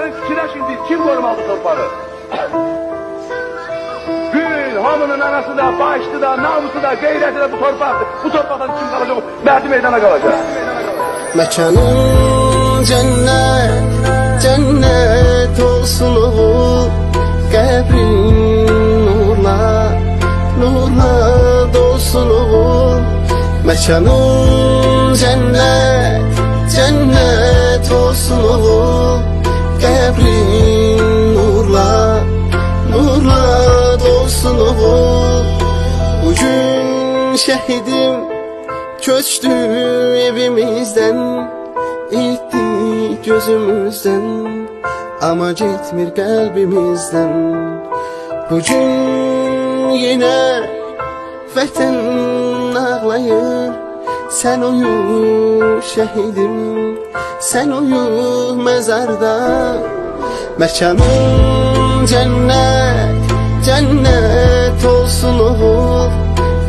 Yarın kişiler şimdi kim korumalı torpağı? Bütün hamının anası da, başlı da, namusu da, gayreti de bu torpaktır. Bu torpaktan kim kalacak? Merdi meydana kalacak. Mekanın cennet, cennet olsun oğul. Qəbrin nurla, nurla dolsun oğul. Mekanın cennet, cennet olsun oğul. Qəbrin nurla, nurla dolsun oğul. Bugün şehidim köçtü evimizden, itti gözümüzden, ama gitmir kalbimizden. Bugün yine vətən ağlayır. Sen uyu şehidim, sen uyu mezarda. Mekanın cennet, cennet olsun oğul.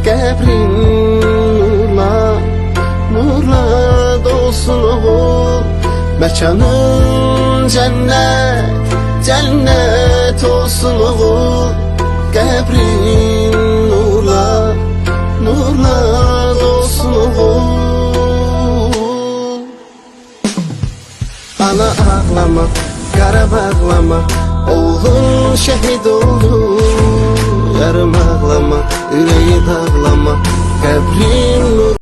Qəbrin nurla, nurla dolsun oğul. Mekanın cennet, cennet olsun oğul. Qəbrin nurla, nurla dolsun oğul. Ana ağlama, qara bağlama, oğlun şehit oldu. Yarım ağlama, yüreği dağlama, qəbrin nur.